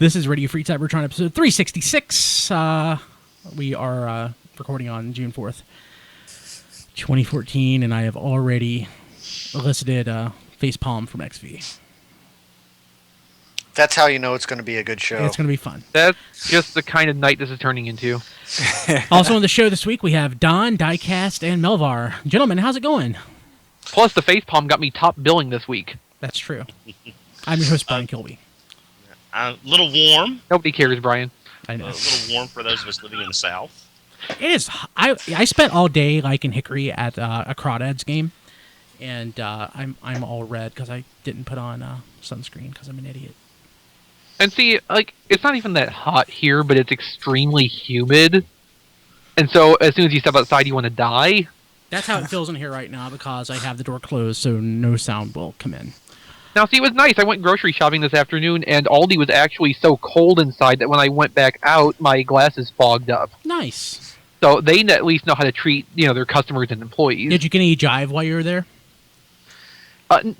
This is Radio Free Cybertron episode 366. We are recording on June 4th, 2014, and I have already elicited Facepalm from XV. That's how you know it's going to be a good show. It's going to be fun. That's just the kind of night this is turning into. Also on the show this week, we have Don, Diecast, and Melvar. Gentlemen, how's it going? Plus, the Facepalm got me top billing this week. That's true. I'm your host, Brian Kilby. A little warm. Nobody cares, Brian. I know. A little warm for those of us living in the South. It is. I spent all day like in Hickory at a Crawdads game, and I'm all red because I didn't put on sunscreen because I'm an idiot. And see, like, it's not even that hot here, but it's extremely humid. And so as soon as you step outside, you want to die. That's how it feels in here right now because I have the door closed, so no sound will come in. Now, see, it was nice. I went grocery shopping this afternoon, and Aldi was actually so cold inside that when I went back out, my glasses fogged up. Nice. So they at least know how to treat, their customers and employees. Did you get any Jive while you were there?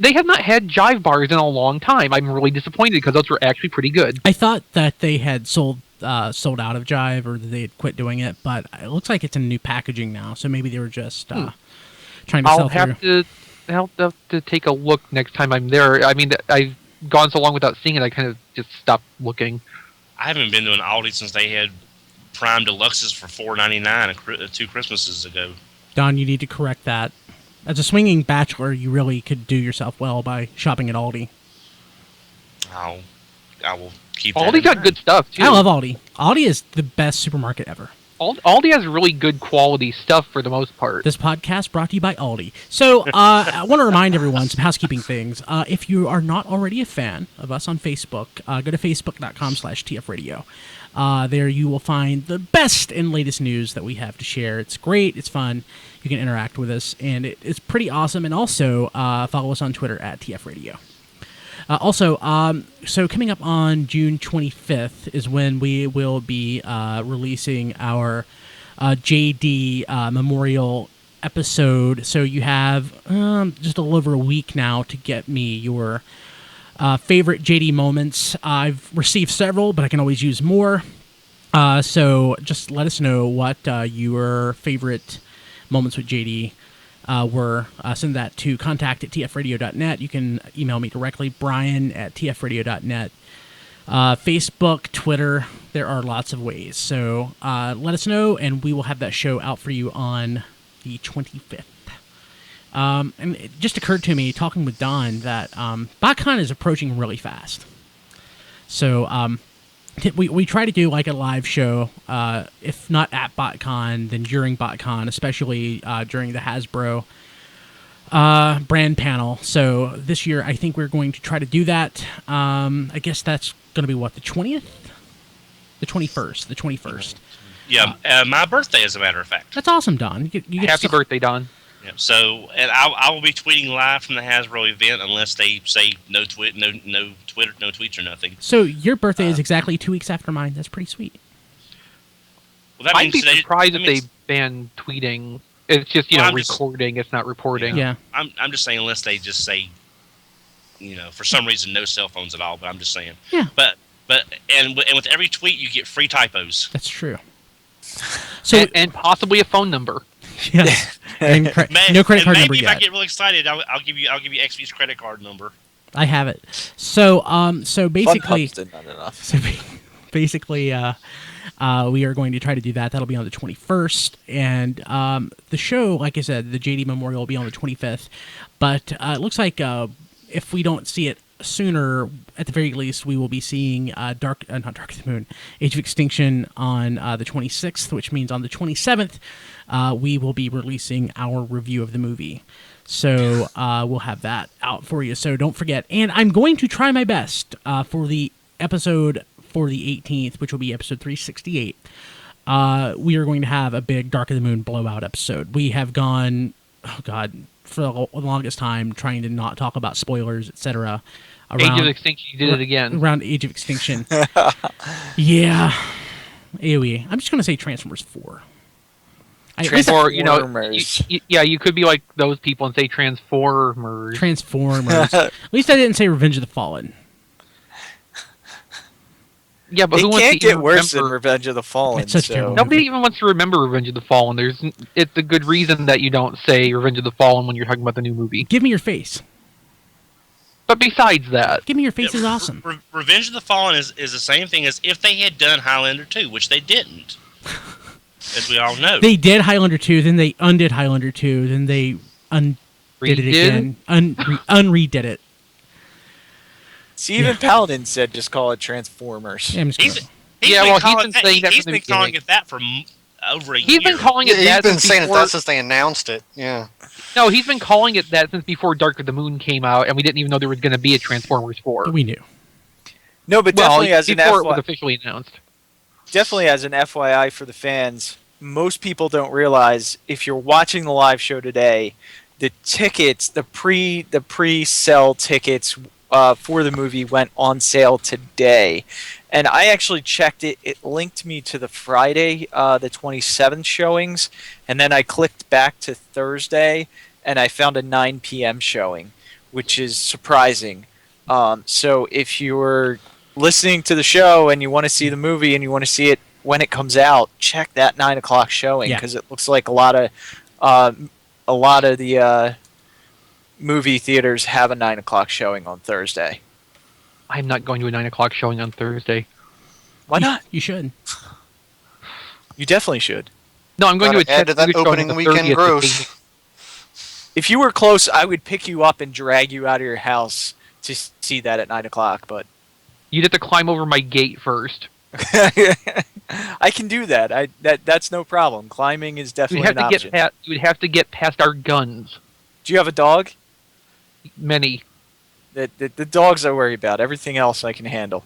They have not had Jive bars in a long time. I'm really disappointed because those were actually pretty good. I thought that they had sold out of Jive or that they had quit doing it, but it looks like it's in new packaging now, so maybe they were just trying to sell through. I'll have to take a look next time I'm there. I mean, I've gone so long without seeing it, I kind of just stopped looking. I haven't been to an Aldi since they had Prime Deluxes for $4.99 2 Christmases ago. Don, you need to correct that. As a swinging bachelor, you really could do yourself well by shopping at Aldi. I will keep that Aldi got good stuff, too. I love Aldi. Aldi is the best supermarket ever. Aldi has really good quality stuff for the most part. This podcast brought to you by Aldi. So I want to remind everyone some housekeeping things. If you are not already a fan of us on Facebook, go to facebook.com/tfradio. There you will find the best and latest news that we have to share. It's great. It's fun. You can interact with us, and it's pretty awesome. And also follow us on Twitter at tfradio. So coming up on June 25th is when we will be releasing our JD Memorial episode. So you have just a little over a week now to get me your favorite JD moments. I've received several, but I can always use more. So just let us know what your favorite moments with JD were. Send that to contact@tfradio.net. You can email me directly, brian@tfradio.net. Facebook, Twitter, there are lots of ways. So let us know, and we will have that show out for you on the 25th. And it just occurred to me, talking with Don, that BotCon is approaching really fast. So we try to do like a live show, if not at BotCon, then during BotCon, especially during the Hasbro brand panel. So this year, I think we're going to try to do that. I guess that's going to be what, the 20th? The 21st. The 21st. Yeah, my birthday, as a matter of fact. That's awesome, Don. You get Happy birthday, Don. Yeah, so, and I will be tweeting live from the Hasbro event unless they say no Twitter, no tweets or nothing. So your birthday is exactly 2 weeks after mine. That's pretty sweet. Well, that I'd means be surprised if they ban tweeting. It's just recording. It's not reporting. Yeah. I'm just saying unless they just say, for some reason no cell phones at all. But I'm just saying. Yeah. But with every tweet you get free typos. That's true. So and possibly a phone number. Yes. And no credit card number maybe if yet. I get really excited, I'll give you XV's credit card number. I have it. So basically, not enough. So basically, we are going to try to do that. That'll be on the 21st, and the show, like I said, the JD Memorial will be on the 25th. But it looks like if we don't see it sooner, at the very least, we will be seeing not Dark of the Moon, Age of Extinction on the 26th, which means on the 27th, we will be releasing our review of the movie. So we'll have that out for you. So don't forget. And I'm going to try my best for the episode for the 18th, which will be episode 368. We are going to have a big Dark of the Moon blowout episode. We have gone, for the longest time trying to not talk about spoilers, etc. Age of Extinction, you did it again. Around Age of Extinction. Yeah. AoE. I'm just going to say Transformers 4. Or, you could be like those people and say Transformers. Transformers. At least I didn't say Revenge of the Fallen. Yeah, but It who wants can't to get even worse than remember? Revenge of the Fallen. It's such so. terrible. Nobody even wants to remember Revenge of the Fallen. It's a good reason that you don't say Revenge of the Fallen when you're talking about the new movie. Give me your face. But besides that, Give me your face Yeah, is awesome. Revenge of the Fallen is the same thing as if they had done Highlander 2, which they didn't. As we all know. They did Highlander 2, then they undid Highlander 2, then they undid it again. Unredid it. See, even Paladin said just call it Transformers. Yeah, I'm just He's kidding. Yeah, been well, he's calling, been saying that he's from been the calling beginning. it that for over a year. he's been calling it Yeah, that he's been since saying before, that since they announced it. Yeah. No, he's been calling it that since before Dark of the Moon came out, and we didn't even know there was going to be a Transformers 4. But we knew. No, but Well, definitely as an before it was FYI, officially announced. definitely as an FYI for the fans, most people don't realize if you're watching the live show today, the tickets, the pre-sell tickets for the movie went on sale today, and I actually checked it. It linked me to the Friday, the 27th showings, and then I clicked back to Thursday, and I found a 9 p.m. showing, which is surprising. So if you're listening to the show and you want to see the movie and you want to see it when it comes out, check that 9 o'clock showing, because it looks like a lot of the movie theaters have a 9 o'clock showing on Thursday. I'm not going to a 9 o'clock showing on Thursday. Why not? You should. You definitely should. No, I'm going to a Gotta add to that Chattanooga showing on opening the weekend 30th. gross. If you were close, I would pick you up and drag you out of your house to see that at 9 o'clock, but You'd have to climb over my gate first. I can do that. That's no problem. Climbing is You'd definitely have an to option. you would have to get past our guns. Do you have a dog? Many. The dogs I worry about. Everything else I can handle.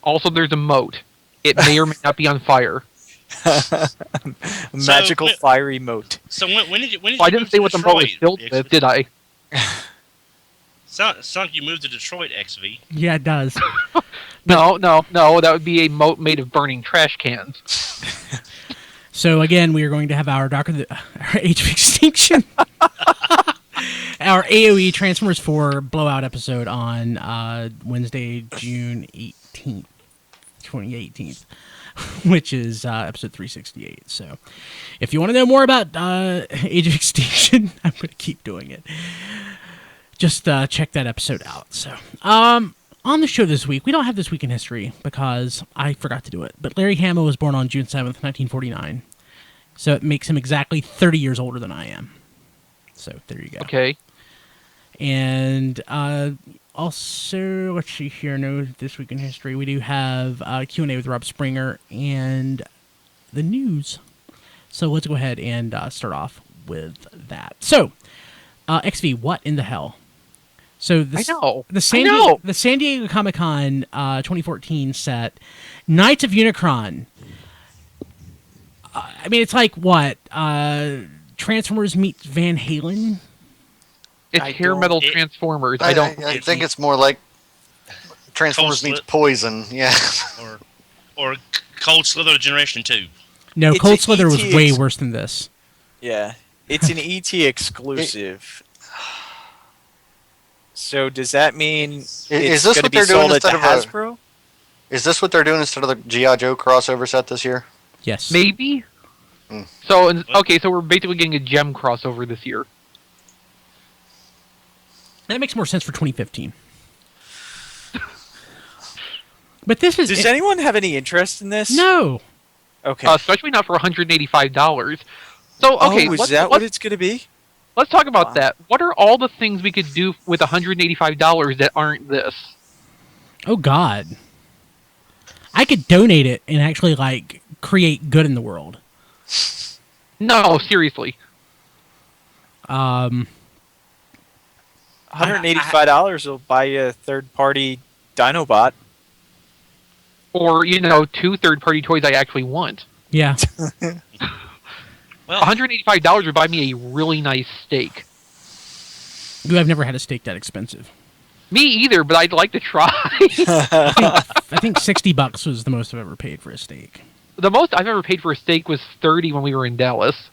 Also, there's a moat. It may or may not be on fire. A magical fiery moat. So when did you Well, I didn't move say to what the moat was Detroit? filled with, did I? Sounds like you moved to Detroit, XV. Yeah, it does. No. That would be a moat made of burning trash cans. So again, we are going to have our our Age of Extinction, our AOE Transformers 4 blowout episode on Wednesday, June 18th, 2018, which is episode 368. So if you want to know more about Age of Extinction, I'm going to keep doing it. Just check that episode out. So on the show this week, we don't have This Week in History because I forgot to do it. But Larry Hama was born on June 7th, 1949. So it makes him exactly 30 years older than I am. So there you go. Okay. And also, let's see here. No, This Week in History. We do have Q&A with Rob Springer and the news. So let's go ahead and start off with that. So, XV, what in the hell? So I know. the San Diego Comic-Con 2014 set, Knights of Unicron. I mean, it's like what? Transformers meets Van Halen? It's hair metal Transformers. I think it's more like Transformers meets Poison. Yeah. Or Cold Slither Generation 2. No, It's Cold an Slither was ET way worse than this. Yeah, it's an ET exclusive. So does that mean Is it's this going to what be they're doing sold at the instead of Hasbro? Is this what they're doing instead of the G.I. Joe crossover set this year? Yes. Maybe. So so we're basically getting a gem crossover this year. That makes more sense for 2015. But this is... Does anyone have any interest in this? No. Okay. Especially not for $185. So okay, is that what it's going to be? let's talk about that. What are all the things we could do with $185 that aren't this? Oh God. I could donate it and actually like create good in the world. No, seriously. $185 will buy you a third-party Dinobot. Or, you know, 2 third-party toys I actually want. Yeah. Well, $185 would buy me a really nice steak. I've never had a steak that expensive. Me either, but I'd like to try. I think $60 was the most I've ever paid for a steak. The most I've ever paid for a steak was $30 when we were in Dallas.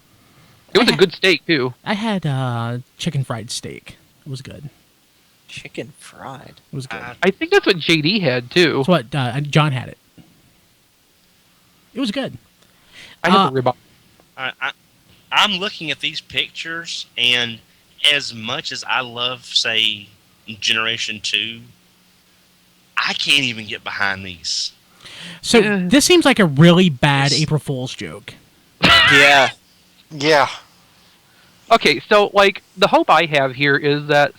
It was a good steak, too. I had chicken fried steak. It was good. Chicken fried. It was good. I think that's what JD had, too. That's what John had it. It was good. I have a rib. I'm looking at these pictures, and as much as I love, say, Generation 2, I can't even get behind these. So this seems like a really bad April Fool's joke. Yeah. Yeah. Okay, so, like, the hope I have here is that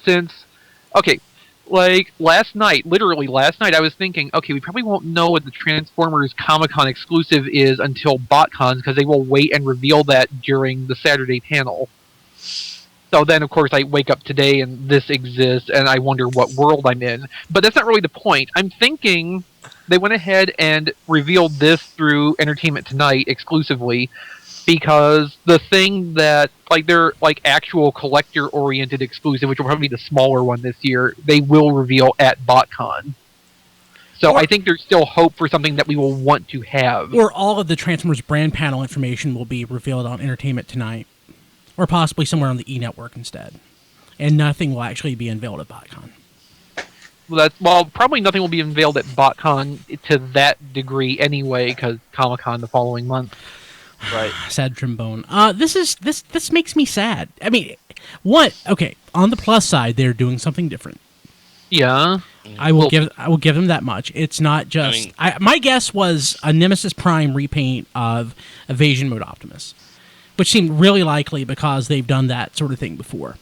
literally last night, I was thinking, okay, we probably won't know what the Transformers Comic-Con exclusive is until BotCon, because they will wait and reveal that during the Saturday panel. So then, of course, I wake up today and this exists, and I wonder what world I'm in. But that's not really the point. I'm thinking they went ahead and revealed this through Entertainment Tonight exclusively, because the thing that, like, their, like, actual collector-oriented exclusive, which will probably be the smaller one this year, they will reveal at BotCon. So I think there's still hope for something that we will want to have. Or all of the Transformers brand panel information will be revealed on Entertainment Tonight. Or possibly somewhere on the E-Network instead. And nothing will actually be unveiled at BotCon. Well, probably nothing will be unveiled at BotCon to that degree anyway, because Comic-Con the following month. Right. Sad trombone. This makes me sad. I mean, okay, on the plus side, they're doing something different. Yeah. I will give them that much. It's not just my guess was a Nemesis Prime repaint of Evasion Mode Optimus, which seemed really likely because they've done that sort of thing before.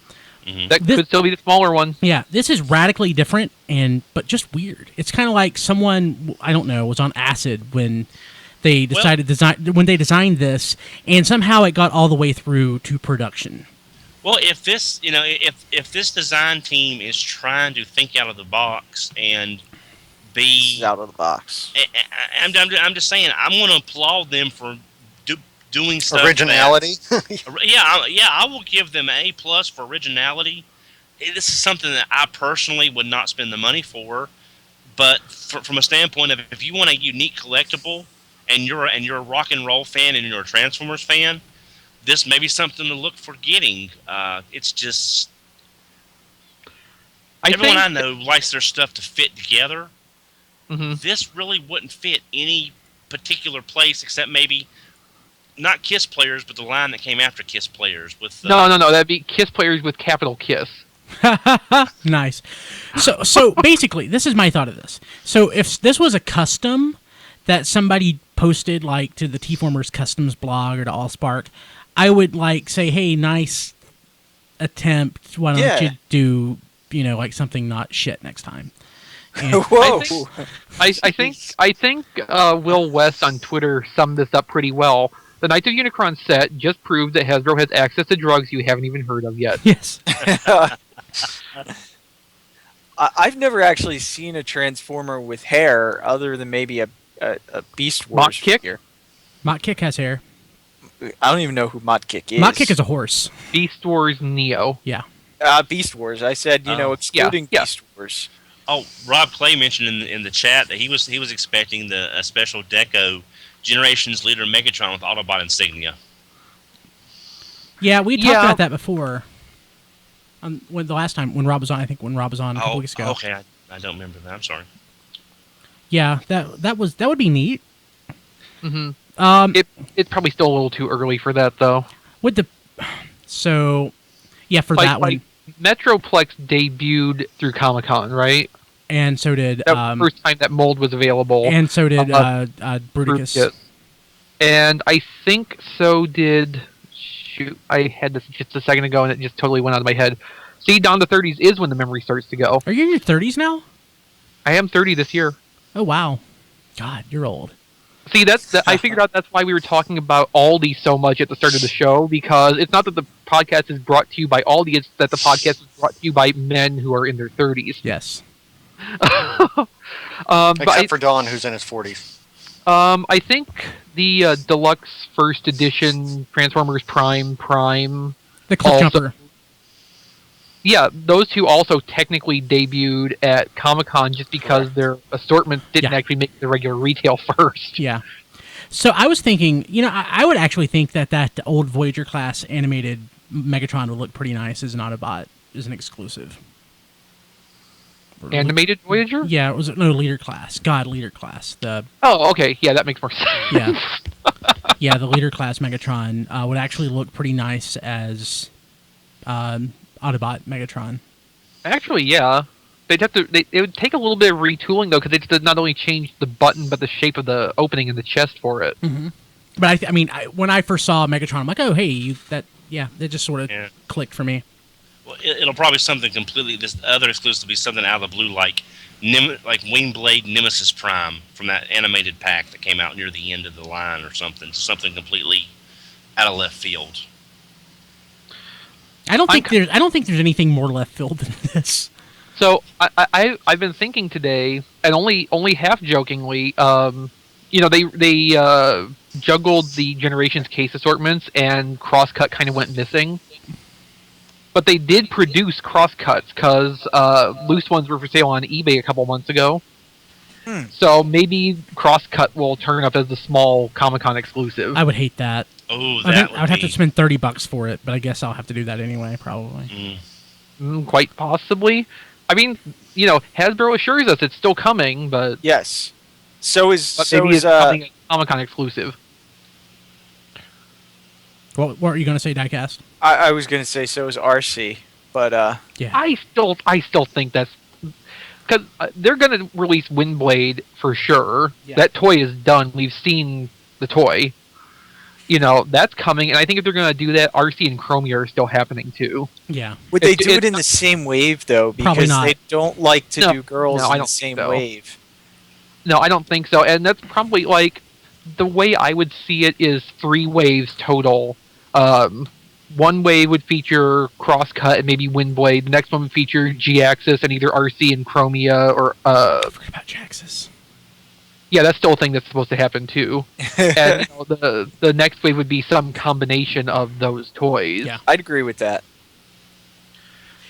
That could still be the smaller one. Yeah, this is radically different but just weird. It's kind of like someone, I don't know, was on acid when they decided when they designed this, and somehow it got all the way through to production. Well, if this, if this design team is trying to think out of the box and be out of the box, I'm just saying, I'm going to applaud them for doing stuff. Originality. I will give them A+ for originality. This is something that I personally would not spend the money for, but from a standpoint of if you want a unique collectible and you're a rock and roll fan and you're a Transformers fan, this may be something to look for getting. It's just everyone I know likes their stuff to fit together. Mm-hmm. This really wouldn't fit any particular place except maybe not KISS players, but the line that came after KISS players. With No, that'd be KISS players with capital KISS. Nice. So basically, this is my thought of this. So if this was a custom that somebody posted like to the T-Formers Customs blog or to AllSpark, I would like say, hey, nice attempt. Why don't you do, like something not shit next time? And whoa! I think Will West on Twitter summed this up pretty well. The Knights of Unicron set just proved that Hasbro has access to drugs you haven't even heard of yet. Yes. I've never actually seen a Transformer with hair other than maybe a Beast Wars figure. Mott-Kick has hair. I don't even know who Mott-Kick is. Mott-Kick is a horse. Beast Wars Neo. Yeah. Beast Wars. I said, excluding Beast Wars. Oh, Rob Clay mentioned in the chat that he was expecting a special deco Generations leader Megatron with Autobot insignia. Yeah, we talked about that before. When Rob was on, I think when Rob was on a couple weeks ago. Okay, I don't remember that. I'm sorry. Yeah, that would be neat. Mm-hmm. It's probably still a little too early for that though. For that one, Metroplex debuted through Comic-Con, right? And so did that was the first time that mold was available. And so did Bruticus. And I think so did. Shoot, I had this just a second ago, and it just totally went out of my head. See, down to 30s is when the memory starts to go. Are you in your 30s now? I am 30 this year. Oh wow, God, you're old. See, I figured out that's why we were talking about Aldi so much at the start of the show, because it's not that the podcast is brought to you by Aldi, it's that the podcast is brought to you by men who are in their 30s. Yes. Except for Don, who's in his 40s. I think the deluxe first edition Transformers Prime, the Cliff Jumper. Yeah, those two also technically debuted at Comic-Con just because their assortment didn't actually make the regular retail first. Yeah. So I was thinking, I would actually think that old Voyager class animated Megatron would look pretty nice as an Autobot, as an exclusive. Animated Voyager? Yeah, it was leader class. God, leader class. Oh, okay. Yeah, that makes more sense. Yeah. Yeah, the leader class Megatron would actually look pretty nice as Autobot Megatron. Actually, yeah. They'd have to. It would take a little bit of retooling though, because they not only change the button, but the shape of the opening in the chest for it. Mm-hmm. But when I first saw Megatron, I'm like, oh hey, that just sort of clicked for me. Well, it'll probably be something completely. This other exclusive will be something out of the blue, like Wingblade Nemesis Prime from that animated pack that came out near the end of the line, or something. Something completely out of left field. I don't think there's anything more left field than this. So I've been thinking today, and only half jokingly, they juggled the Generations case assortments, and Crosscut kind of went missing. But they did produce Crosscuts, because loose ones were for sale on eBay a couple months ago. So maybe Crosscut will turn up as a small Comic-Con exclusive. I would hate that. Oh, I would have to spend $30 for it, but I guess I'll have to do that anyway, probably. Quite possibly. I mean, Hasbro assures us it's still coming, but yes, it's coming a Comic-Con exclusive. What are you going to say, Diecast? I was going to say so is Arcee, but yeah, I still think that's because they're going to release Windblade for sure. Yeah. That toy is done. We've seen the toy. That's coming, and I think if they're going to do that, Arcee and Chromia are still happening too. Yeah. Would they do it in the same wave, though? Because they don't like to do girls in the same wave. No, I don't think so. And that's probably, the way I would see it is 3 waves total. One wave would feature Crosscut and maybe Windblade. The next one would feature G-Axis and either Arcee and Chromia or... I forgot about G-Axis. Yeah, that's still a thing that's supposed to happen too. And the next wave would be some combination of those toys. Yeah, I'd agree with that.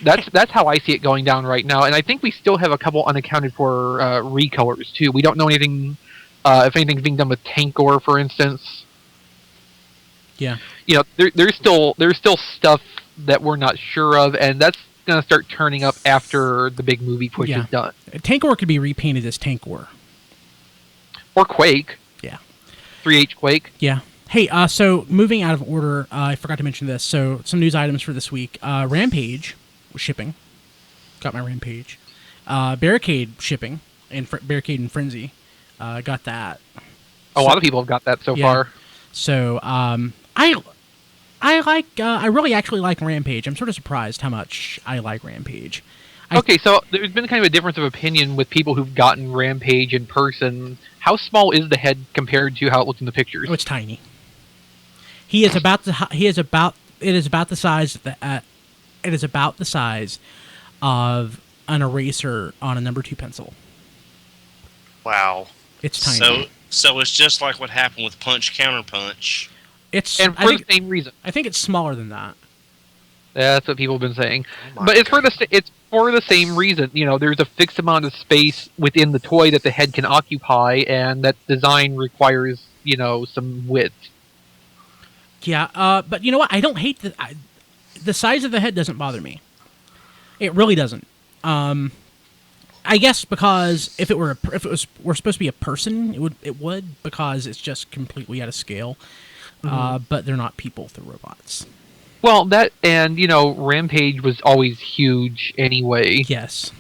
That's how I see it going down right now, and I think we still have a couple unaccounted for recolors too. We don't know anything if anything's being done with Tankor, for instance. Yeah, there's still stuff that we're not sure of, and that's going to start turning up after the big movie push is done. Tankor could be repainted as Tankor. Or Quake. Yeah. 3H Quake. Yeah. Hey, so moving out of order, I forgot to mention this. So some news items for this week. Rampage was shipping. Got my Rampage. Barricade shipping. And Barricade and Frenzy. Got that. A lot of people have got that so far. So I really actually like Rampage. I'm sort of surprised how much I like Rampage. Okay, so there's been kind of a difference of opinion with people who've gotten Rampage in person. How small is the head compared to how it looks in the pictures? Oh, it's tiny. It is about the size of an eraser on a number 2 pencil. Wow. It's tiny. So it's just like what happened with Punch Counterpunch. The same reason. I think it's smaller than that. That's what people have been saying. But it's for the same reason. There's a fixed amount of space within the toy that the head can occupy, and that design requires, some width. Yeah, but you know what? I don't hate the size of the head doesn't bother me. It really doesn't. I guess because if it were supposed to be a person, it would because it's just completely out of scale. But they're not people; they're robots. Well, that and Rampage was always huge anyway. Yes,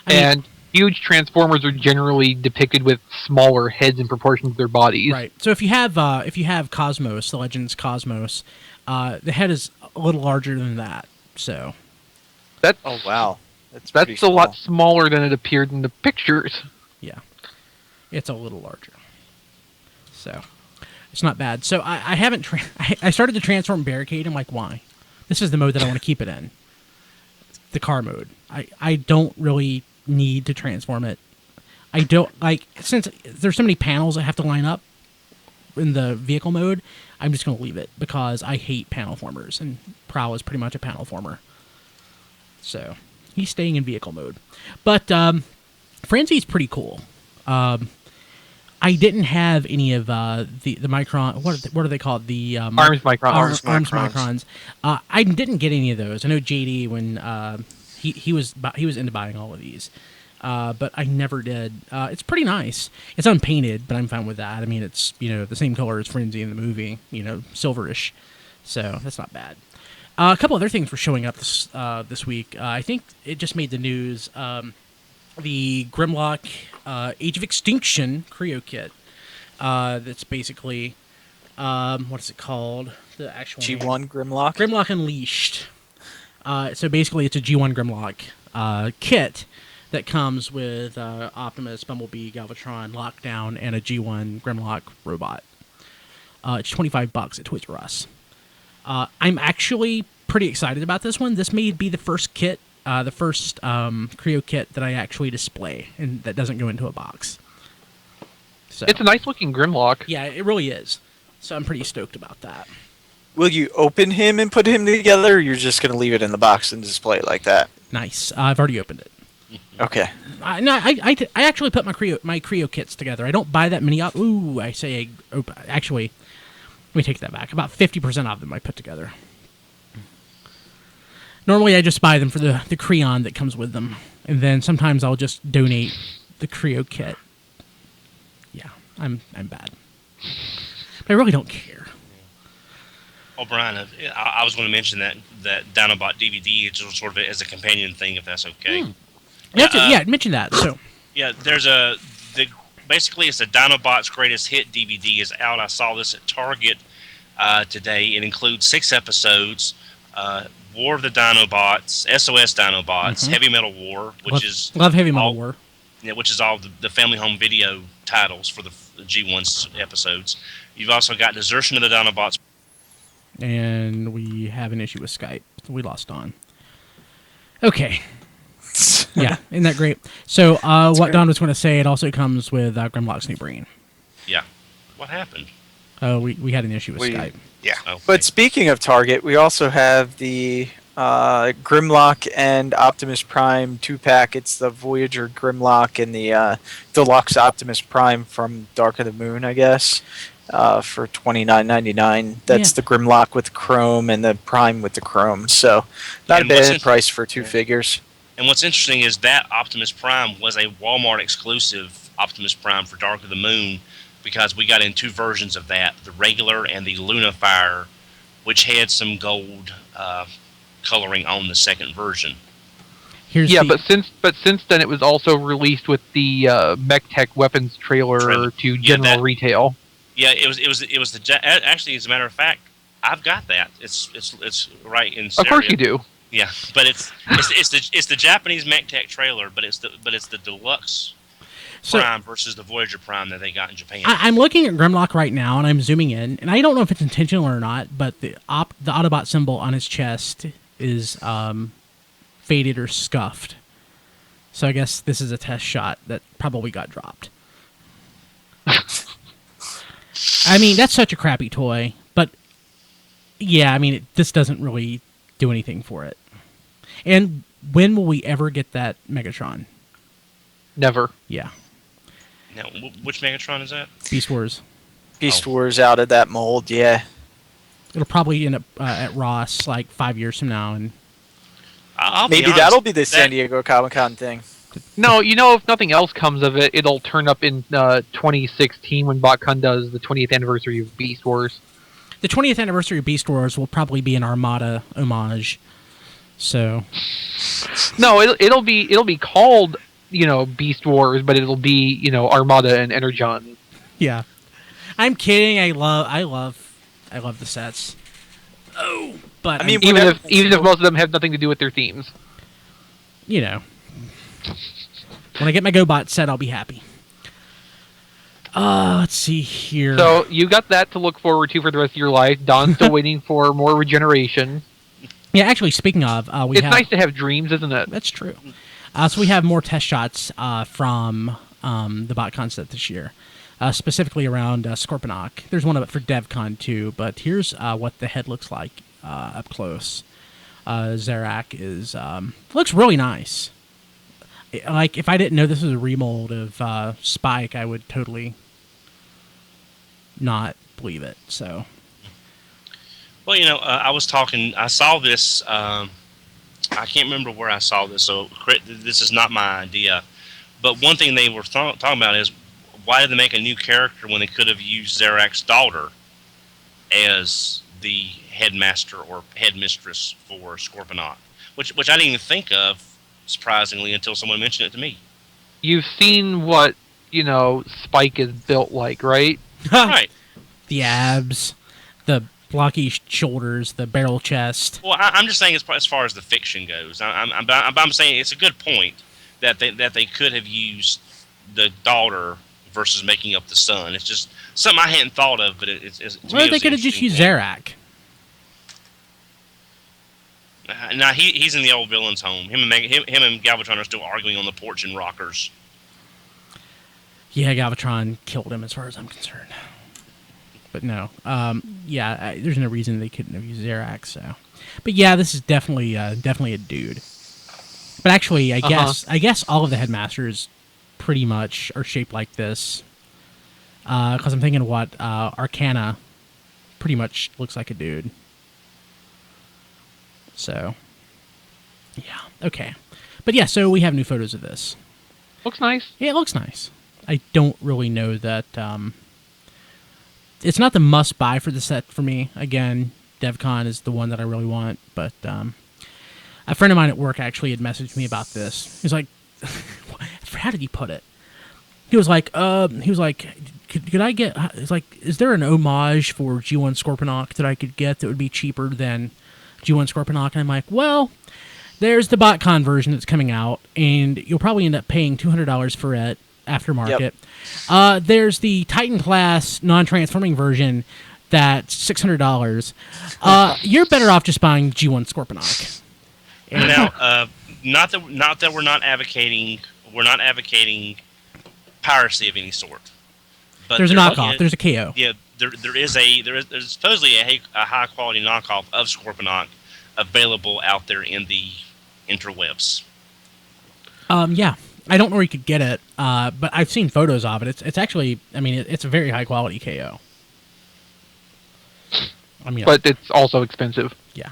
and huge Transformers are generally depicted with smaller heads in proportion to their bodies. Right. So if you have Cosmos, the Legends Cosmos, the head is a little larger than that. So that's wow, that's a lot smaller than it appeared in the pictures. Yeah, it's a little larger. So. It's not bad. So I haven't... I started to transform Barricade. I'm like, why? This is the mode that I want to keep it in. The car mode. I don't really need to transform it. I don't... since there's so many panels that have to line up in the vehicle mode, I'm just going to leave it because I hate panel formers, and Prowl is pretty much a panel former. So he's staying in vehicle mode. But Frenzy's pretty cool. I didn't have any of the Micron. What are they called? The Arms Microns. Arms Microns. I didn't get any of those. I know JD when he was into buying all of these. but I never did. It's pretty nice. It's unpainted, but I'm fine with that. I mean, it's the same color as Frenzy in the movie, silverish, so that's not bad. A couple other things were showing up this week. I think it just made the news. The Grimlock Age of Extinction Kre-O kit. That's basically what is it called? The actual G1 name? Grimlock. Grimlock Unleashed. So basically, it's a G1 Grimlock kit that comes with Optimus, Bumblebee, Galvatron, Lockdown, and a G1 Grimlock robot. It's $25 at Toys R Us. I'm actually pretty excited about this one. This may be the first kit, the first Kre-O kit that I actually display and that doesn't go into a box. So, It's a nice looking Grimlock. yeah, it really is. So I'm pretty stoked about that. Will you open him and put him together, or you're just going to leave it in the box and display it like that? Nice. I've already opened it. Okay. I actually put my Kre-O kits together. I don't buy that many. Actually, let me take that back. About 50% of them I put together. Normally, I just buy them for the Creon that comes with them, and then sometimes I'll just donate the Kre-O kit. Yeah, I'm bad, but I really don't care. Oh, Brian, I was going to mention that Dinobot DVD is sort of as a companion thing, if that's okay. Mention that. So Yeah, basically it's a Dinobots Greatest Hit DVD is out. I saw this at Target today. It includes 6 episodes: War of the Dinobots, SOS Dinobots, Heavy Metal War, which love Heavy Metal War. Yeah, which is all the Family Home Video titles for the G1 episodes. You've also got Desertion of the Dinobots. And we have an issue with Skype. We lost Don. Okay. Yeah, isn't that great? So what great. Don was going to say, it also comes with Grimlock's new brain. Yeah. What happened? We had an issue with Skype. Yeah. Okay. But speaking of Target, we also have the Grimlock and Optimus Prime 2-pack. It's the Voyager Grimlock and the Deluxe Optimus Prime from Dark of the Moon, I guess, for $29.99. That's the Grimlock with the chrome and the Prime with the chrome. So not a bad price for 2 figures. And what's interesting is that Optimus Prime was a Walmart exclusive Optimus Prime for Dark of the Moon, because we got in 2 versions of that, the regular and the Lunafire, which had some gold coloring on the second version. But since then it was also released with the MechTech weapons trailer to general retail. Yeah, it was actually, as a matter of fact, I've got that. It's right in stereo. Of course you do. Yeah, but it's the Japanese MechTech trailer, but it's the deluxe Prime versus the Voyager Prime that they got in Japan. I'm looking at Grimlock right now, and I'm zooming in, and I don't know if it's intentional or not, but the Autobot symbol on his chest is faded or scuffed. So I guess this is a test shot that probably got dropped. I mean, that's such a crappy toy, but yeah, I mean, this doesn't really do anything for it. And when will we ever get that Megatron? Never. Yeah. Now, which Megatron is that? Beast Wars. Beast Wars out of that mold, yeah. It'll probably end up at Ross like 5 years from now, and I'll be Maybe honest, that'll be the San Diego Comic-Con thing. No, if nothing else comes of it, it'll turn up in 2016 when BotCon does the 20th anniversary of Beast Wars. the 20th anniversary of Beast Wars will probably be an Armada homage. So no, it'll be called Beast Wars, but it'll be Armada and Energon. Yeah, I'm kidding. I love the sets. Oh, but I mean, even if most of them have nothing to do with their themes. When I get my GoBot set, I'll be happy. Let's see here. So you got that to look forward to for the rest of your life. Don's still waiting for more regeneration. Yeah, actually, speaking of, it's nice to have dreams, isn't it? That's true. So we have more test shots from the BotCon set this year, specifically around Scorponok. There's one of it for DevCon too, but here's what the head looks like up close. Zarak looks really nice. Like, if I didn't know this was a remold of Spike, I would totally not believe it. So, well, I saw this. I can't remember where I saw this, so this is not my idea. But one thing they were talking about is, why did they make a new character when they could have used Zarak's daughter as the headmaster or headmistress for Scorponok? Which I didn't even think of, surprisingly, until someone mentioned it to me. You've seen what, Spike is built like, right? Right. The abs, the blocky shoulders, the barrel chest. Well, I'm just saying as far as the fiction goes. I'm saying it's a good point that they could have used the daughter versus making up the son. It's just something I hadn't thought of, but Well, they could have just used Zarak. Now he's in the old villain's home. Him and Galvatron are still arguing on the porch in rockers. Yeah, Galvatron killed him, as far as I'm concerned. But no, there's no reason they couldn't have used Zarak. So, but yeah, this is definitely a dude. But actually, I guess all of the headmasters pretty much are shaped like this. Because I'm thinking what Arcana pretty much looks like a dude. So, yeah, okay. But yeah, so we have new photos of this. Looks nice. Yeah, it looks nice. I don't really know that... it's not the must-buy for the set for me. Again, DevCon is the one that I really want. But a friend of mine at work actually had messaged me about this. He's like, how did he put it? He was like, could I get... It's like, is there an homage for G1 Scorponok that I could get that would be cheaper than G1 Scorponok? And I'm like, well, there's the BotCon version that's coming out, and you'll probably end up paying $200 for it aftermarket. Yep. There's the Titan class non-transforming version that's $600. You're better off just buying G1 Scorponok. Now, not that we're not advocating piracy of any sort. But there's a knockoff. There's a KO. Yeah, there's supposedly a high quality knockoff of Scorponok available out there in the interwebs. Yeah. I don't know where you could get it, but I've seen photos of it. It's actually, it's a very high quality KO. But it's also expensive. Yeah.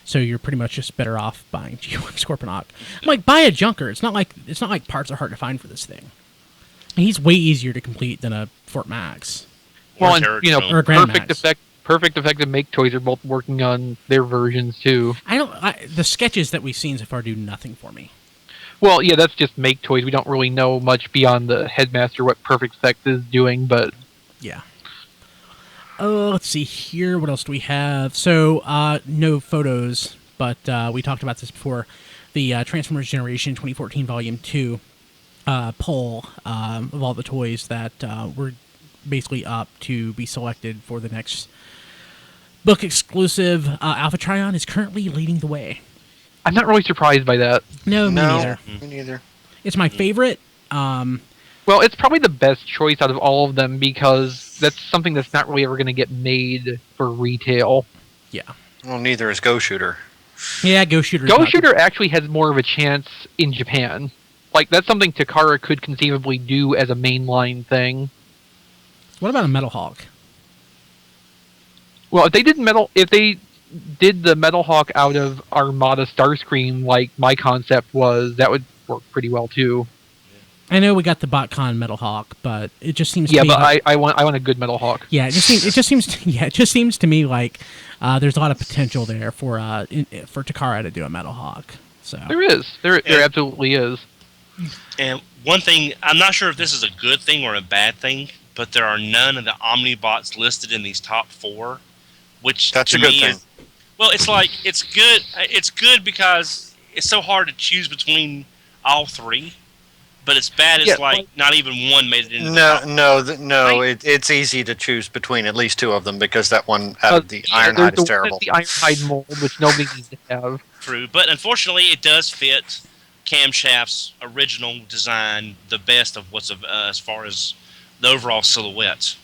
So you're pretty much just better off buying G1 Scorponok. I'm like, buy a junker. It's not like parts are hard to find for this thing. And he's way easier to complete than a Fort Max. Well, and, or a Grand Max. Perfect Effect and Make Toys are both working on their versions too. The sketches that we've seen so far do nothing for me. Well, yeah, that's just Make Toys. We don't really know much beyond the Headmaster what Perfect Effect is doing, but... Yeah. Let's see here. What else do we have? So, no photos, but we talked about this before. The Transformers Generation 2014 Volume 2 poll of all the toys that were basically up to be selected for the next book exclusive. Alpha Trion is currently leading the way. I'm not really surprised by that. No, me neither. Me neither. It's my favorite. Well, it's probably the best choice out of all of them because that's something that's not really ever going to get made for retail. Yeah. Well, neither is Go Shooter. Yeah, Go Shooter. Go Shooter actually has more of a chance in Japan. Like, that's something Takara could conceivably do as a mainline thing. What about a Metal Hawk? Well, if they did the Metal Hawk out of Armada Starscream like my concept was, that would work pretty well too. I know we got the BotCon Metal Hawk, but it just seems to me but I want a good Metal Hawk. Yeah, it just seems to me like there's a lot of potential there for Takara to do a Metal Hawk. So there absolutely is. And one thing, I'm not sure if this is a good thing or a bad thing, but there are none of the Omnibots listed in these top 4, which that's to a good me thing. is, well, it's like it's good. It's good because it's so hard to choose between all 3. But it's bad. It's not even one made it into the top. It's easy to choose between at least 2 of them because that one out of the Ironhide is terrible. The Ironhide mold, which nobody needs to have. True, but unfortunately, it does fit Camshaft's original design the best of what's as far as the overall silhouette.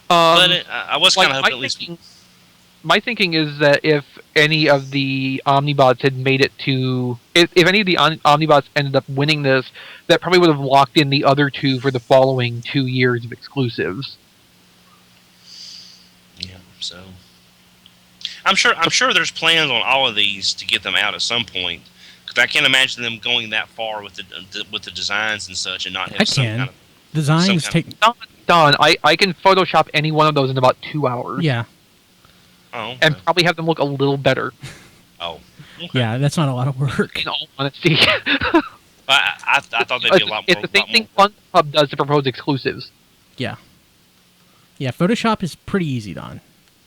But I was kind of hoping at least. My thinking is that if any of the Omnibots had made it to... If any of the Omnibots ended up winning this, that probably would have locked in the other 2 for the following 2 years of exclusives. Yeah, so... I'm sure there's plans on all of these to get them out at some point, I can't imagine them going that far with the designs and such, and not have I some can. kind of Designs take. Don, I can Photoshop any one of those in about 2 hours. Yeah. Oh, okay. And probably have them look a little better. Oh, okay. Yeah, that's not a lot of work. In all honesty. I thought they'd be a lot more. It's the same thing FunPub does to propose exclusives. Yeah. Yeah, Photoshop is pretty easy, Don.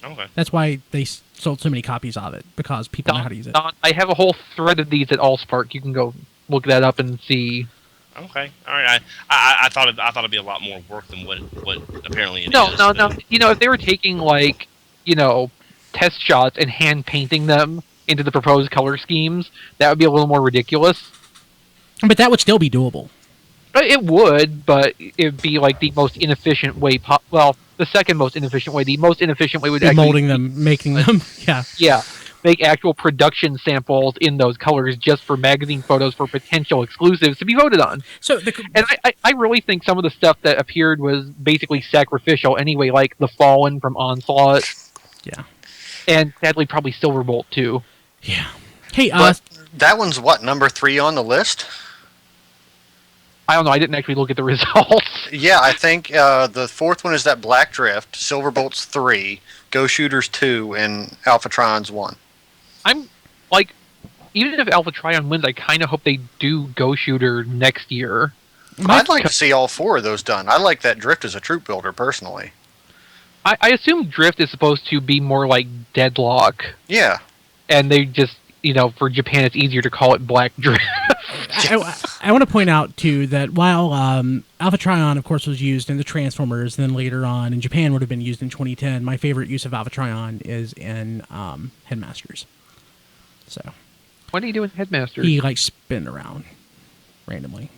Okay. That's why they sold so many copies of it, because people know how to use it. Don, I have a whole thread of these at Allspark. You can go look that up and see. Okay. All right. I thought it'd be a lot more work than what apparently it is. No. You know, if they were taking like, you know, test shots and hand painting them into the proposed color schemes, that would be a little more ridiculous. But that would still be doable. It would, but it'd be like the most inefficient way. Well, the second most inefficient way. The most inefficient way would Be actually molding them, making them. Yeah. Yeah, make actual production samples in those colors just for magazine photos for potential exclusives to be voted on. So, And I really think some of the stuff that appeared was basically sacrificial anyway, like the Fallen from Onslaught. Yeah. And sadly, probably Silverbolt too. Yeah. Hey, But that one's what, number 3 on the list? I don't know. I didn't actually look at the results. Yeah, I think the 4th one is that Black Drift, Silverbolt's 3, Go Shooters 2, and Alphatron's 1. I'm like, even if Alpha Trion wins, I kind of hope they do Go Shooter next year. I'd like to see all 4 of those done. I like that Drift as a troop builder, personally. I assume Drift is supposed to be more like Deadlock. Yeah. And they just, you know, for Japan, it's easier to call it Black Drift. I want to point out, too, that while Alpha Trion, of course, was used in the Transformers, then later on in Japan would have been used in 2010, my favorite use of Alpha Trion is in Headmasters. So, What do you do in Headmasters? he, like, spin around randomly.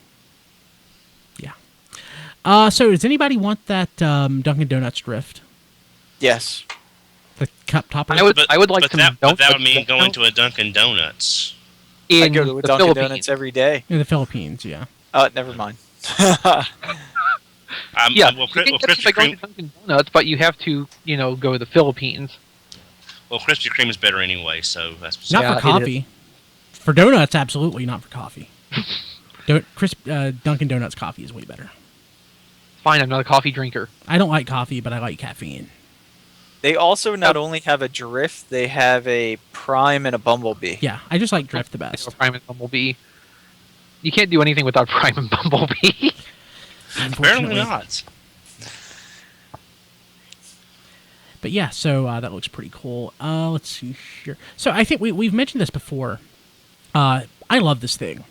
Yeah. So, does anybody want that Dunkin' Donuts drift? Yes. The cup topper? I would like some that would donuts mean going to a Dunkin' Donuts. in I go to a the Dunkin' Philippines. Donuts every day. In the Philippines, yeah. Never mind. Yeah, Well, you can get it Krispy by going to Kreme. Dunkin' Donuts, but you have to, you know, go to the Philippines. Well, Krispy Kreme is better anyway, so that's Not Yeah, for it coffee. For donuts, absolutely not for coffee. Dunkin' Donuts coffee is way better. Fine, I'm not a coffee drinker. I don't like coffee, but I like caffeine. They also not only have a Drift, they have a Prime and a Bumblebee. Yeah, I just like Drift the You know, best. Prime and Bumblebee. You can't do anything without Prime and Bumblebee. apparently not. But yeah, so that looks pretty cool. Let's see here. So I think we've mentioned this before. I love this thing.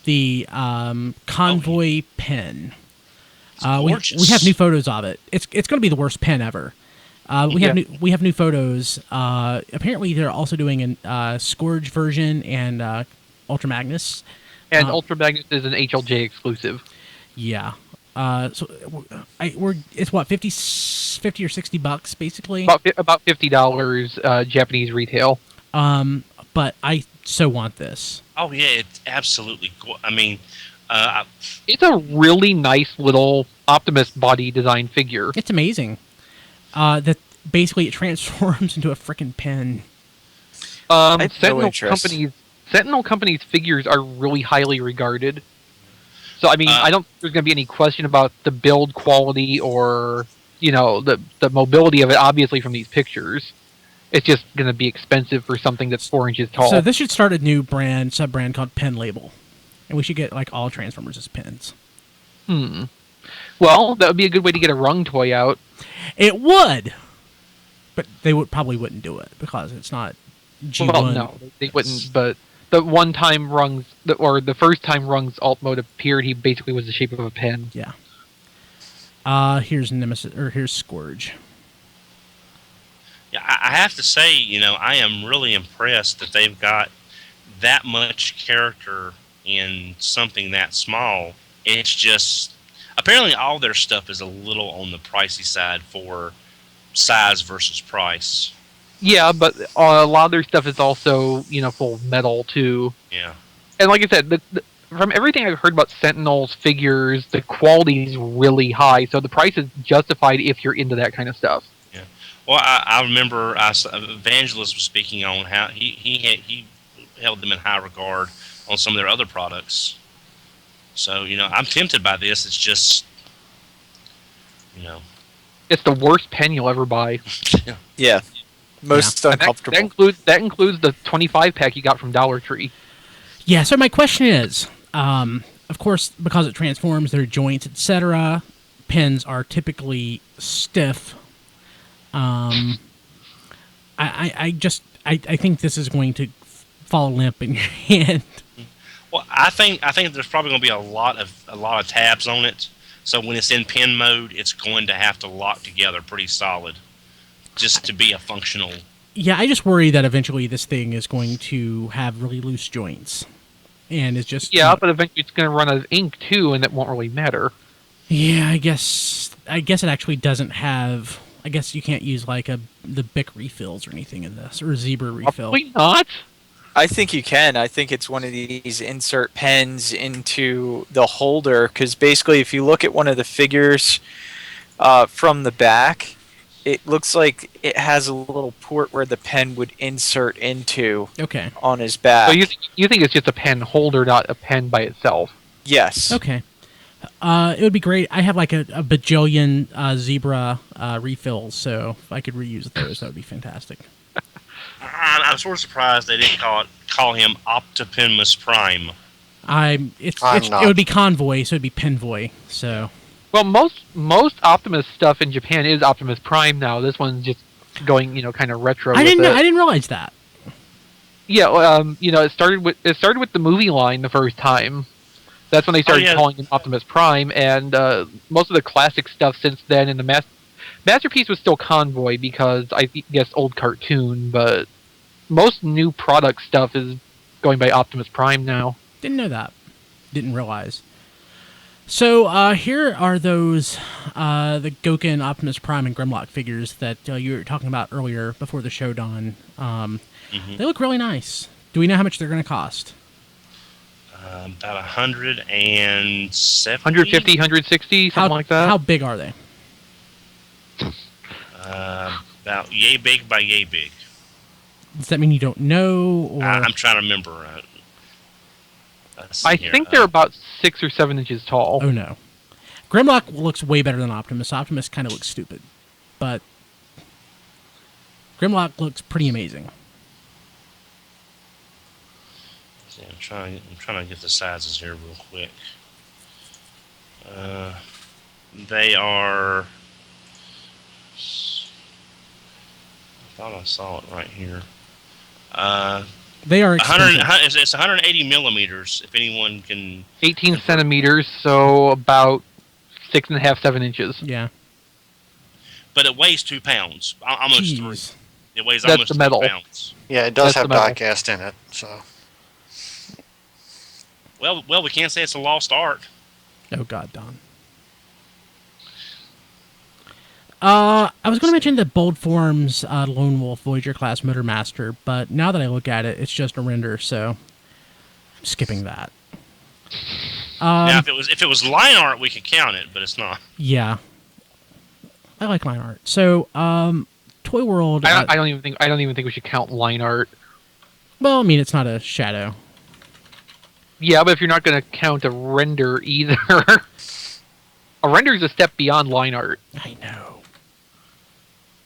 The Convoy pen. We have new photos of it. It's going to be the worst pen ever. We have new photos. Apparently, they're also doing a Scourge version and Ultra Magnus. And Ultra Magnus is an HLJ exclusive. Yeah. So it's what, 50 or $60 basically. About $50 Japanese retail. But I so want this. Oh yeah, it's absolutely. I mean, It's a really nice little Optimus body design figure. It's amazing. That basically it transforms into a freaking pen. have no interest. Sentinel Company's figures are really highly regarded. So I mean, I don't think there's going to be any question about the build quality or, you know, the mobility of it. Obviously, from these pictures, it's just going to be expensive for something that's 4 inches tall. So this should start a new sub-brand called Pen Label, and we should get like all Transformers as pens. Well, that would be a good way to get a Rung toy out. It would, but they probably wouldn't do it because it's not G1. Well, no, they wouldn't. But the one time Rung's, or the first time Rung's alt mode appeared, he basically was the shape of a pen. Yeah. Here's Nemesis, or here's Scourge. yeah, I have to say, you know, I am really impressed that they've got that much character in something that small. It's just apparently all their stuff is a little on the pricey side for size versus price. Yeah, but a lot of their stuff is also, you know, full of metal too. Yeah. And like I said, from everything I've heard about Sentinel's figures, the quality is really high, so the price is justified if you're into that kind of stuff. Yeah. Well, I remember Evangelist was speaking on how he held them in high regard on some of their other products. So, I'm tempted by this. It's just, It's the worst pen you'll ever buy. Yeah. Most And uncomfortable. that includes the 25 pack you got from Dollar Tree. Yeah, so my question is, of course, because it transforms their joints, etc., pens are typically stiff. I think this is going to fall limp in your hand. Well, I think there's probably going to be a lot of tabs on it. So when it's in pen mode, it's going to have to lock together pretty solid, just to be a functional. Yeah, I just worry that eventually this thing is going to have really loose joints, and it's just But eventually it's going to run out of ink too, and it won't really matter. Yeah, I guess it actually doesn't have. I guess you can't use like the Bic refills or anything in this, or a Zebra refill. Probably not. I think you can. I think it's one of these insert pens into the holder, because basically if you look at one of the figures from the back, it looks like it has a little port where the pen would insert into on his back. So you think it's just a pen holder, not a pen by itself? Yes. Okay. It would be great. I have like a bajillion Zebra refills, so if I could reuse those, that would be fantastic. I'm sort of surprised they didn't call him Optimus Prime. It would be Convoy, so it'd be Penvoy. So. Well, most Optimus stuff in Japan is Optimus Prime now. This one's just going, kind of retro. I didn't realize that. Yeah, it started with the movie line the first time. That's when they started calling him Optimus Prime, and most of the classic stuff since then. And the masterpiece was still Convoy because I guess old cartoon, but most new product stuff is going by Optimus Prime now. Didn't know that. Didn't realize. So here are those the Gouken Optimus Prime and Grimlock figures that you were talking about earlier before the show, Don. They look really nice. Do we know how much they're going to cost? About 170? 150, 160, something like that. How big are they? About yay big by yay big. Does that mean you don't know? Or? I'm trying to remember. I think they're about 6 or 7 inches tall. Oh no, Grimlock looks way better than Optimus. Optimus kind of looks stupid, but Grimlock looks pretty amazing. Yeah, I'm trying to get the sizes here real quick. They are. I thought I saw it right here. They are 100. It's 180 millimeters. If anyone can. 18 centimeters, so about 6.5, 7 inches. Yeah. But it weighs 2 pounds, almost Jeez. 3. It weighs That's almost the metal. 3 pounds. Yeah, it does That's have the metal. die-cast in it, so. Well, we can't say it's a lost art. Oh God, Don. I was going to mention the Bold Forms Lone Wolf Voyager class Motormaster, but now that I look at it, it's just a render, so I'm skipping that. Now, if it was line art, we could count it, but it's not. Yeah, I like line art. So, Toy World. I don't even think we should count line art. Well, I mean, it's not a shadow. Yeah, but if you're not going to count a render either, a render is a step beyond line art. I know,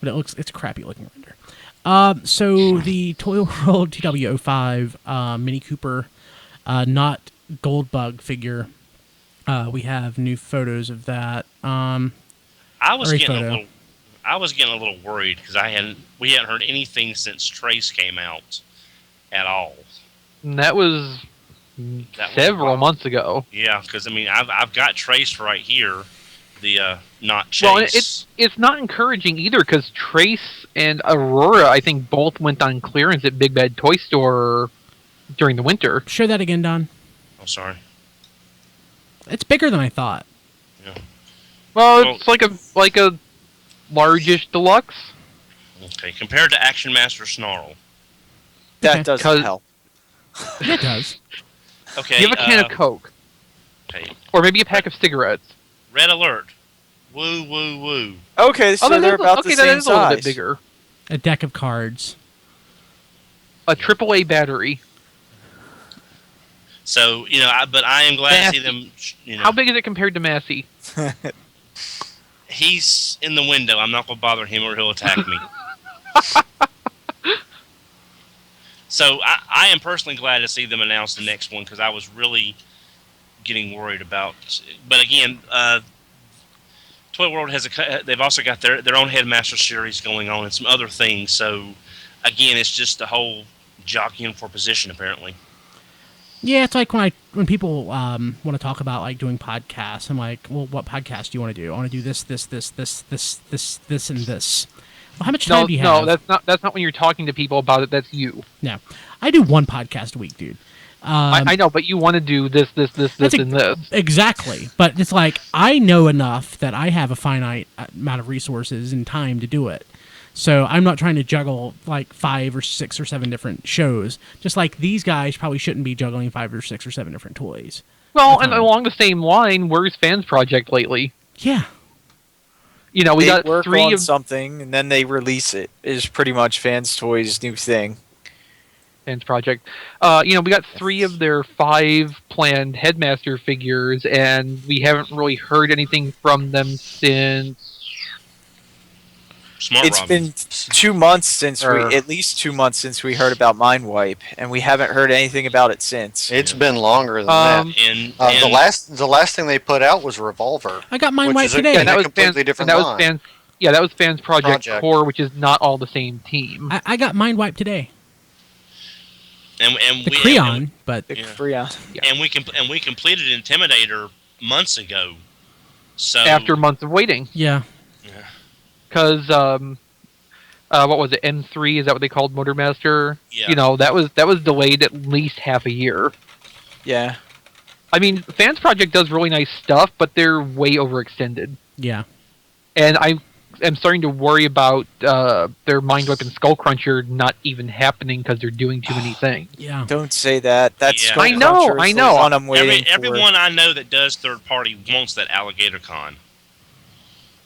but it's a crappy looking render. So the Toy World TW05 Mini Cooper, not-Goldbug figure. We have new photos of that. I was getting a little worried because we hadn't heard anything since Trace came out at all. And that was several months ago. Yeah, because I've got Trace right here, the not Chase. Well, it's not encouraging either because Trace and Aurora, I think, both went on clearance at Big Bad Toy Store during the winter. Show that again, Don. I'm sorry. It's bigger than I thought. Yeah. Well, it's like a largish deluxe. Okay, compared to Action Master Snarl. That doesn't help. It does. Okay. You have a can of Coke. Okay. Or maybe a pack of cigarettes. Red alert. Woo, woo, woo. Okay, so they're about the same that is a little bit size. bigger. A deck of cards. A AAA battery. So but I am glad to see them. How big is it compared to Massey? He's in the window. I'm not going to bother him or he'll attack me. So I am personally glad to see them announce the next one because I was really getting worried about. But again, Toy World they've also got their own Headmaster series going on and some other things. So again, it's just the whole jockeying for position apparently. Yeah, it's like when people want to talk about like doing podcasts. I'm like, well, what podcast do you want to do? I want to do this, and this. Well, how much time do you have? No, that's not when you're talking to people about it. That's you. No, I do one podcast a week, dude. I know, but you want to do this, and this. Exactly, but it's like I know enough that I have a finite amount of resources and time to do it. So I'm not trying to juggle like 5 or 6 or 7 different shows. Just like these guys probably shouldn't be juggling 5 or 6 or 7 different toys. Well, and along the same line, where's Fans Project lately? Yeah. We they got work 3 on of something and then they release it. Is pretty much Fans Toys' new thing. Fans Project. We got 3 of their 5 planned Headmaster figures, and we haven't really heard anything from them since. It's been 2 months since at least 2 months since we heard about Mindwipe, and we haven't heard anything about it since. It's been longer than that. And the last thing they put out was Revolver. I got Mindwipe today. Yeah, that was completely different line. That was Fans Project Core, which is not all the same team. I got Mindwipe today. And the Creon, but the Creon. Yeah. And we completed Intimidator months ago. So after months of waiting. Yeah. Because what was it? M3 is that what they called Motormaster? Yeah. That was delayed at least half a year. Yeah. I mean, Fans Project does really nice stuff, but they're way overextended. Yeah. And I am starting to worry about their Mindwipe and Skullcruncher not even happening because they're doing too many things. Yeah. Don't say that. That's Yeah. I know. the one I'm waiting for. Everyone I know that does third party wants that Alligator Con.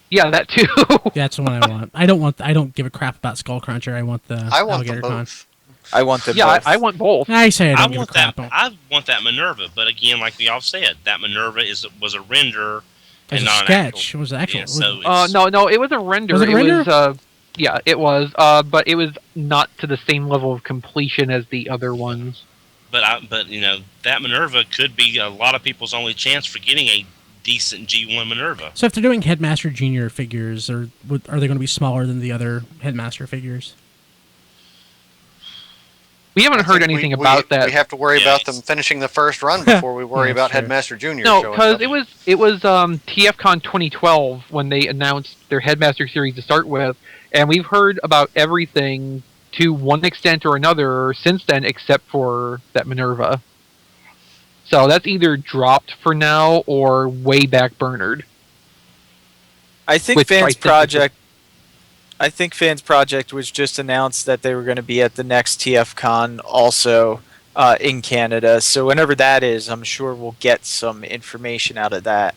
Yeah, that too. That's the one I want. I don't give a crap about Skullcruncher. I want the Alligator Con. Both. I want them Yeah, both. I want both. I say I don't give a want crap. I want that Minerva, but again, like we all said, that Minerva was a render It was and a not an sketch. actual. It was actual. Yeah, so it's, No, it was a render. Was it a render? Was, yeah, it was. But it was not to the same level of completion as the other ones. but that Minerva could be a lot of people's only chance for getting a decent G1 Minerva. So if they're doing Headmaster Junior figures, are they going to be smaller than the other Headmaster figures? We haven't heard anything about that. We have to worry about them finishing the first run before we worry about Headmaster Junior. No, because it was TFCon 2012 when they announced their Headmaster series to start with, and we've heard about everything to one extent or another since then, except for that Minerva. So that's either dropped for now or way back burnered. I think Fans Project was just announced that they were going to be at the next TFCon also in Canada. So whenever that is, I'm sure we'll get some information out of that.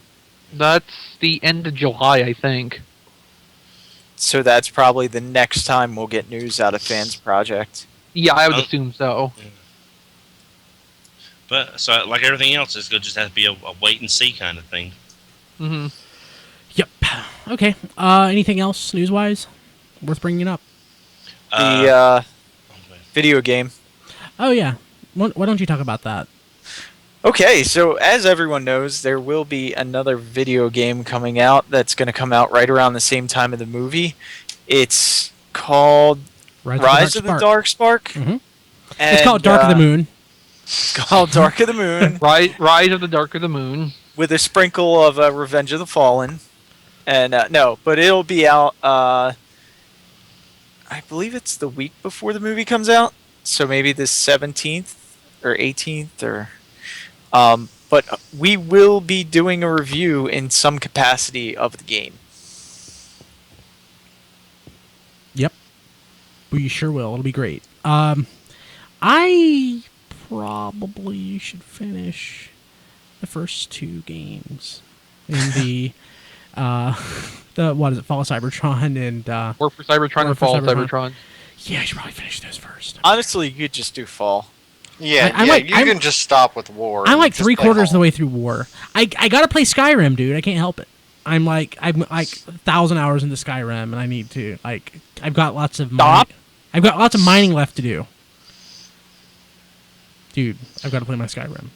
That's the end of July, I think. So that's probably the next time we'll get news out of Fans Project. Yeah, I would assume so. But so like everything else, it's going to just have to be a wait and see kind of thing. Mm-hmm. Yep. Okay. Anything else news-wise worth bringing up? The video game. Oh, yeah. Why don't you talk about that? Okay, so as everyone knows, there will be another video game coming out that's going to come out right around the same time of the movie. It's called Rise of the Dark Spark. Mm-hmm. It's called Dark of the Moon. It's called Dark of the Moon. Rise of the Dark of the Moon. With a sprinkle of Revenge of the Fallen. And no, but it'll be out, I believe it's the week before the movie comes out. So maybe the 17th or 18th or... but we will be doing a review in some capacity of the game. Yep. We sure will. It'll be great. I probably should finish the first 2 games in the what is it, Fall of Cybertron and War for Cybertron and Fall of Cybertron. Yeah, I should probably finish those first. Honestly, you could just do Fall. Yeah, I'm you can just stop with War. I'm like Just three play quarters of the Home. way through War. I gotta play Skyrim, dude. I can't help it. I'm like 1,000 hours into Skyrim, and I need to I've got lots of Stop. I've got lots of mining left to do. Dude, I've got to play my Skyrim.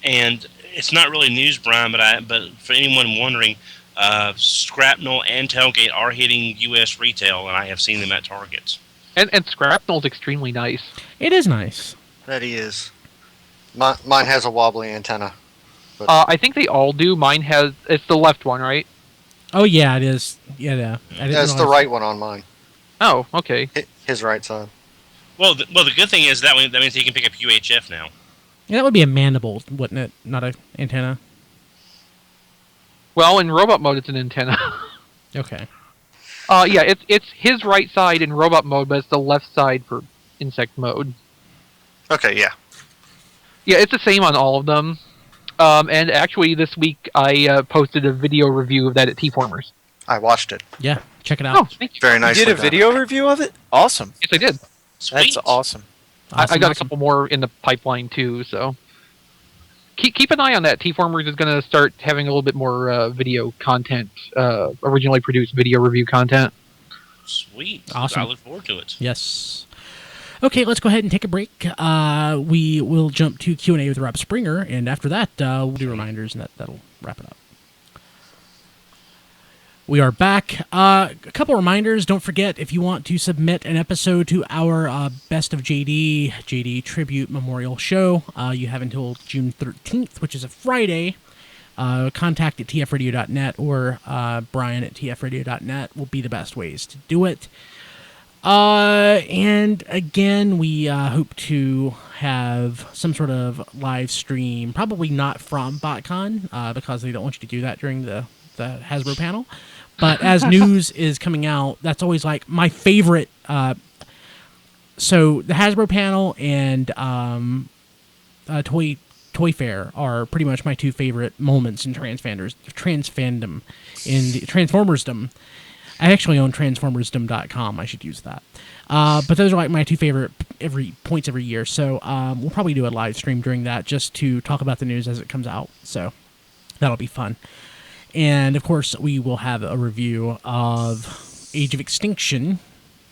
And it's not really news, Brian, but for anyone wondering, Scrapnel and Tailgate are hitting U.S. retail, and I have seen them at Targets. And Scrapnel's extremely nice. It is nice. That he is. Mine has a wobbly antenna. I think they all do. Mine has... It's the left one, right? Oh yeah, it is. Yeah. That's the right one on mine. Oh, okay. His right side. Well, the good thing is that means he can pick up UHF now. Yeah, that would be a mandible, wouldn't it? Not an antenna. Well, in robot mode, it's an antenna. Okay. Yeah, it's his right side in robot mode, but it's the left side for insect mode. Okay, yeah. Yeah, it's the same on all of them. And actually, this week I posted a video review of that at T-Formers. I watched it. Yeah, check it out. Oh, thank you. Very You nicely did a done. video review of it? Awesome. Yes, I did. Sweet. That's awesome. I got a couple more in the pipeline too, so keep an eye on that. T-Formers is going to start having a little bit more video content, originally produced video review content. Sweet. Awesome. I look forward to it. Yes. Okay, let's go ahead and take a break. We will jump to Q&A with Rob Springer, and after that, we'll do reminders, and that'll wrap it up. We are back. A couple reminders. Don't forget, if you want to submit an episode to our Best of JD Tribute Memorial Show, you have until June 13th, which is a Friday. Contact at tfradio.net or Brian at tfradio.net will be the best ways to do it. And again, we hope to have some sort of live stream, probably not from BotCon, because they don't want you to do that during the Hasbro panel. But as news is coming out, that's always like my favorite. So the Hasbro panel and Toy Fair are pretty much my two favorite moments in transfandom, in the Transformersdom. I actually own Transformersdom.com. I should use that. But those are like my two favorite points every year. So we'll probably do a live stream during that just to talk about the news as it comes out. So that'll be fun. And of course, we will have a review of Age of Extinction,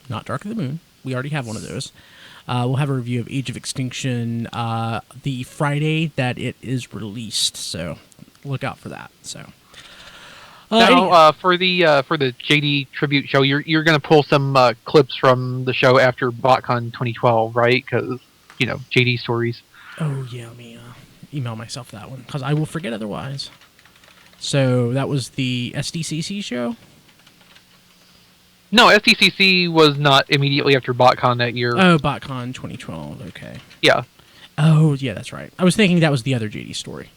not Dark of the Moon. We already have one of those. We'll have a review of Age of Extinction the Friday that it is released. So look out for that. So. Now, for the JD tribute show, you're going to pull some clips from the show after BotCon 2012, right? Because JD stories. Oh yeah, let me email myself that one because I will forget otherwise. So that was the SDCC show. No, SDCC was not immediately after BotCon that year. Oh, BotCon 2012. Okay. Yeah. Oh yeah, that's right. I was thinking that was the other JD story.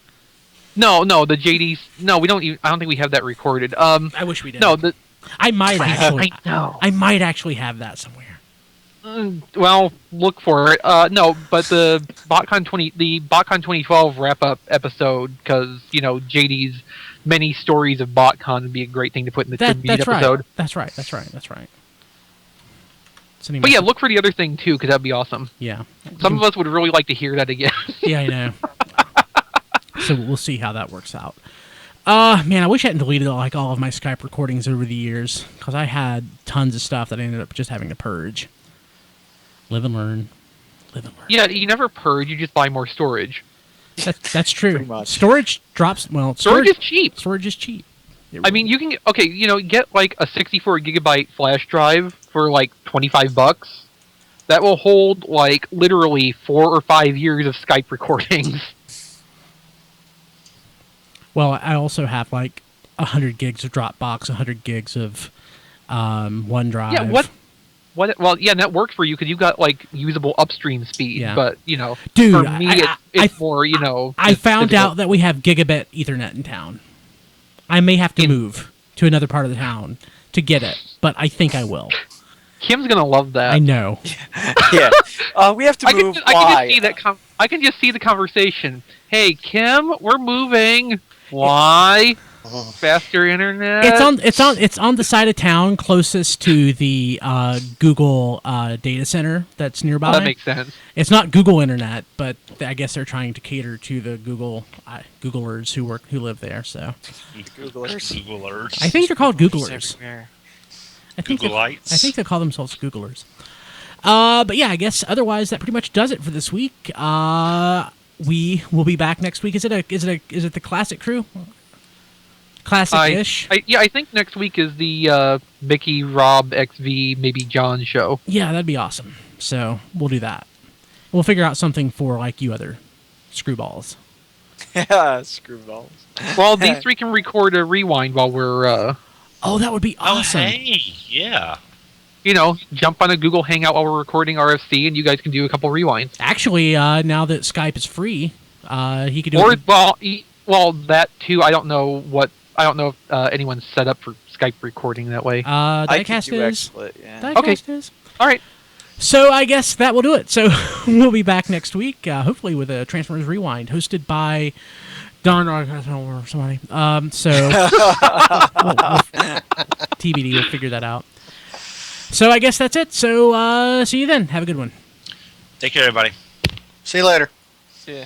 No, the JD's. No, we don't. I don't think we have that recorded. I wish we did. No, I might actually. I know. I might actually have that somewhere. Well, look for it. No, but the BotCon 2012 wrap up episode, because JD's many stories of BotCon would be a great thing to put in the tribute episode. That's right. But yeah, look for the other thing too, because that'd be awesome. Yeah. Some of us would really like to hear that again. Yeah, I know. So we'll see how that works out. Man, I wish I hadn't deleted all of my Skype recordings over the years, because I had tons of stuff that I ended up just having to purge. Live and learn. Yeah, you never purge, you just buy more storage. That's true. Pretty much. Storage drops. Well, storage is cheap. Storage is cheap. I mean, you can get like a 64 gigabyte flash drive for like $25. That will hold like literally 4 or 5 years of Skype recordings. Well, I also have like 100 gigs of Dropbox, 100 gigs of OneDrive. Yeah, what? Well, yeah, and that works for you because you've got like usable upstream speed. Yeah. But dude, for me, it's more I found out that we have gigabit Ethernet in town. I may have to move to another part of the town to get it, but I think I will. Kim's gonna love that. I know. Yeah. We have to move. I can just see the conversation. Hey, Kim, we're moving. Why? Faster internet. It's on the side of town closest to the Google data center that's nearby. Oh, that makes sense. It's not Google internet, but I guess they're trying to cater to the Googlers who live there. So Googlers. I think they're called Googlers. Everywhere. I think Googleites. I think they call themselves Googlers. But yeah, I guess otherwise that pretty much does it for this week. We will be back next week. Is it the classic crew? Classic-ish. I think next week is the Mickey, Rob, XV, maybe John show. Yeah, that'd be awesome. So we'll do that. We'll figure out something for like you other screwballs. Yeah, screwballs. Well, these three can record a rewind while we're Oh, that would be awesome. Oh, hey, yeah. Jump on a Google Hangout while we're recording RFC, and you guys can do a couple rewinds. Actually, now that Skype is free, he could do Or it. well, that too. I don't know if anyone's set up for Skype recording that way. I could Diecast do is. XSplit, yeah. Diecast is. All right. So I guess that will do it. So we'll be back next week, hopefully with a Transformers Rewind hosted by Don or somebody. So TBD, we'll figure that out. So I guess that's it. So see you then. Have a good one. Take care, everybody. See you later. Yeah.